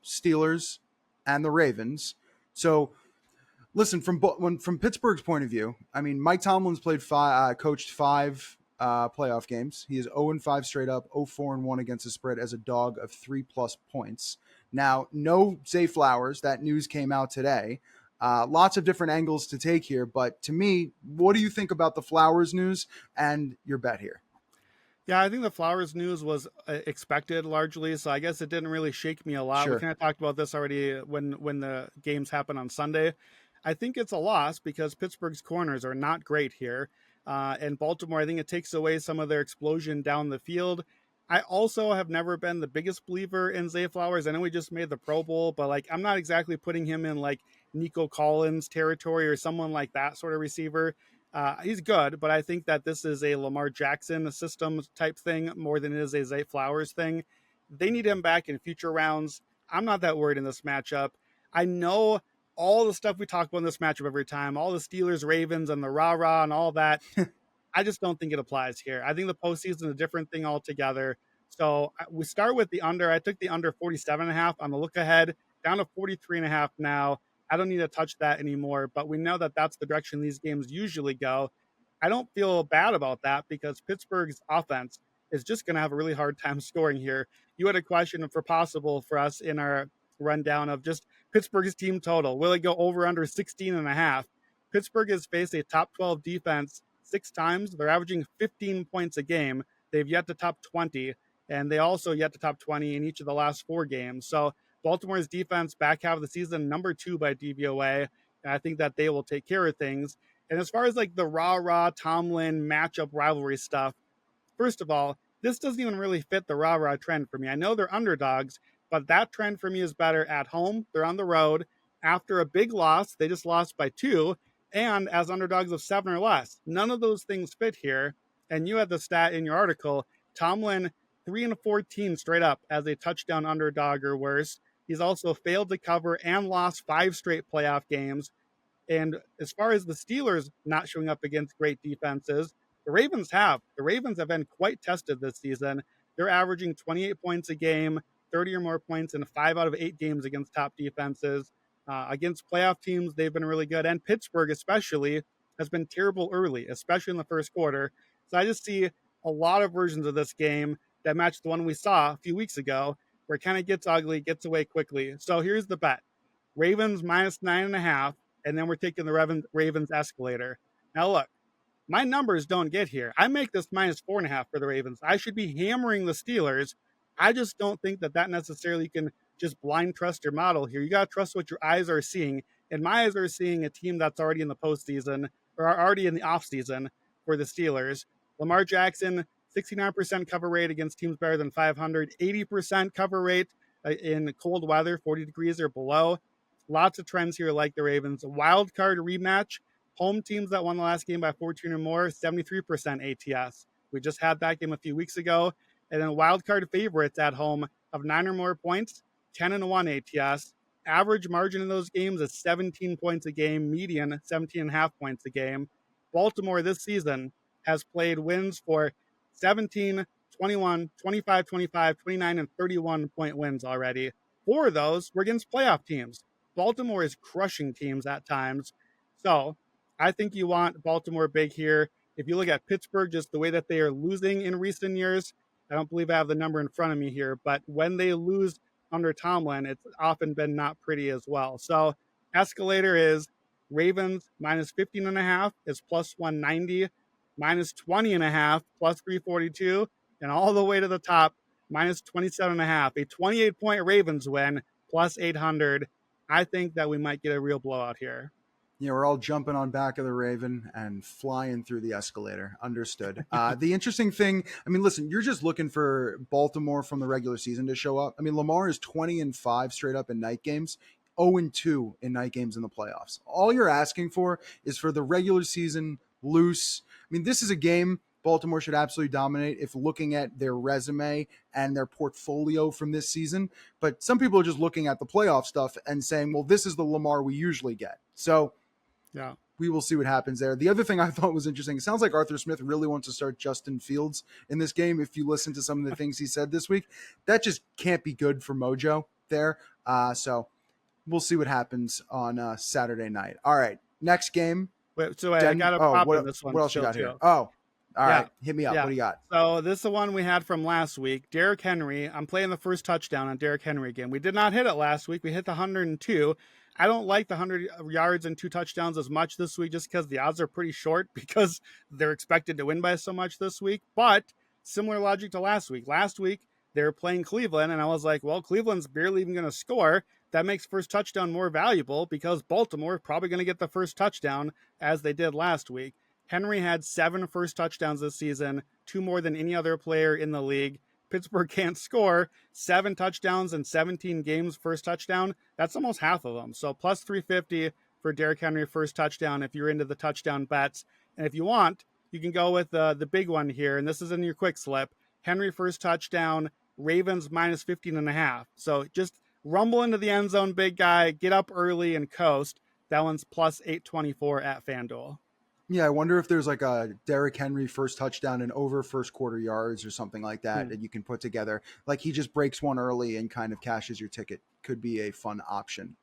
Steelers, and the Ravens. So listen, from Pittsburgh's point of view, I mean, Mike Tomlin's coached five playoff games. He is 0-5 straight up, 0-4-1 against the spread as a dog of 3+ points. Now, no Zay Flowers. That news came out today. Lots of different angles to take here, but to me, what do you think about the Flowers news and your bet here? Yeah, I think the Flowers news was expected largely, so I guess it didn't really shake me a lot. We Sure. kind of talked about this already when the games happen on Sunday. I think it's a loss because Pittsburgh's corners are not great here. And Baltimore, I think it takes away some of their explosion down the field. I also have never been the biggest believer in Zay Flowers. I know he just made the Pro Bowl, but like I'm not exactly putting him in like Nico Collins territory or someone like that sort of receiver. He's good, but I think that this is a Lamar Jackson system type thing more than it is a Zay Flowers thing. They need him back in future rounds. I'm not that worried in this matchup. I know all the stuff we talk about in this matchup every time, all the Steelers, Ravens, and the rah-rah and all that. I just don't think it applies here. I think the postseason is a different thing altogether. So we start with the under. I took the under 47.5 on the look ahead, down to 43.5 now. I don't need to touch that anymore, but we know that that's the direction these games usually go. I don't feel bad about that because Pittsburgh's offense is just going to have a really hard time scoring here. You had a question for possible for us in our rundown of just Pittsburgh's team total. Will it go over under 16.5? Pittsburgh has faced a top 12 defense 6 times. They're averaging 15 points a game. They've yet to top 20, and they also yet to top 20 in each of the last 4 games. So Baltimore's defense back half of the season, number 2 by DVOA. And I think that they will take care of things. And as far as like the rah-rah Tomlin matchup rivalry stuff, first of all, this doesn't even really fit the rah-rah trend for me. I know they're underdogs, but that trend for me is better at home. They're on the road. After a big loss, they just lost by 2, and as underdogs of 7 or less. None of those things fit here. And you had the stat in your article, Tomlin 3-14 straight up as a touchdown underdog or worse. He's also failed to cover and lost 5 straight playoff games. And as far as the Steelers not showing up against great defenses, the Ravens have. The Ravens have been quite tested this season. They're averaging 28 points a game, 30 or more points in 5 out of 8 games against top defenses. Against playoff teams, they've been really good. And Pittsburgh especially has been terrible early, especially in the first quarter. So I just see a lot of versions of this game that match the one we saw a few weeks ago, where it kind of gets ugly, gets away quickly. So here's the bet. Ravens minus 9.5, and then we're taking the Ravens escalator. Now look, my numbers don't get here. I make this minus 4.5 for the Ravens. I should be hammering the Steelers. I just don't think that necessarily can just blind trust your model here. You got to trust what your eyes are seeing. And my eyes are seeing a team that's already in the postseason or already in the offseason for the Steelers. Lamar Jackson, 69% cover rate against teams better than 500, 80% cover rate in cold weather, 40 degrees or below. Lots of trends here like the Ravens. Wild card rematch. Home teams that won the last game by 14 or more, 73% ATS. We just had that game a few weeks ago. And then wild card favorites at home of 9 or more points, 10-1 ATS. Average margin in those games is 17 points a game, median 17.5 points a game. Baltimore this season has played wins for 17, 21, 25, 25, 29, and 31 point wins already. 4 of those were against playoff teams. Baltimore is crushing teams at times. So I think you want Baltimore big here. If you look at Pittsburgh, just the way that they are losing in recent years, I don't believe I have the number in front of me here, but when they lose under Tomlin, it's often been not pretty as well. So escalator is Ravens minus 15.5 is plus 190, minus 20.5 plus 342, and all the way to the top, minus 27.5. A 28-point Ravens win plus 800. I think that we might get a real blowout here. Yeah, we're all jumping on back of the Raven and flying through the escalator. Understood. The interesting thing, I mean, listen, you're just looking for Baltimore from the regular season to show up. I mean, Lamar is 20-5 straight up in night games, 0-2 in night games in the playoffs. All you're asking for is for the regular season loose. I mean, this is a game Baltimore should absolutely dominate if looking at their resume and their portfolio from this season. But some people are just looking at the playoff stuff and saying, well, this is the Lamar we usually get. So yeah, we will see what happens there. The other thing I thought was interesting, it sounds like Arthur Smith really wants to start Justin Fields in this game. If you listen to some of the things he said this week, that just can't be good for mojo. there. So we'll see what happens on Saturday night. All right, next game. Wait, so I got a prop in this one what else you still got too. here? Oh, all Yeah. right, hit me up. Yeah. What do you got? So this is the one we had from last week. Derrick Henry. I'm playing the first touchdown on Derrick Henry again. We did not hit it last week. We hit the 102. I don't like the 100 yards and 2 touchdowns as much this week just because the odds are pretty short because they're expected to win by so much this week. But similar logic to last week. Last week, they were playing Cleveland, and I was like, well, Cleveland's barely even going to score. That makes first touchdown more valuable because Baltimore is probably going to get the first touchdown as they did last week. Henry had 7 first touchdowns this season, 2 more than any other player in the league. Pittsburgh can't score. 7 touchdowns in 17 games, first touchdown. That's almost half of them. So plus 350 for Derrick Henry first touchdown if you're into the touchdown bets. And if you want, you can go with the big one here. And this is in your quick slip. Henry first touchdown, Ravens minus 15.5. So just rumble into the end zone, big guy. Get up early and coast. That one's plus 824 at FanDuel. Yeah, I wonder if there's like a Derrick Henry first touchdown and over first quarter yards or something like that that you can put together. Like he just breaks one early and kind of cashes your ticket. Could be a fun option.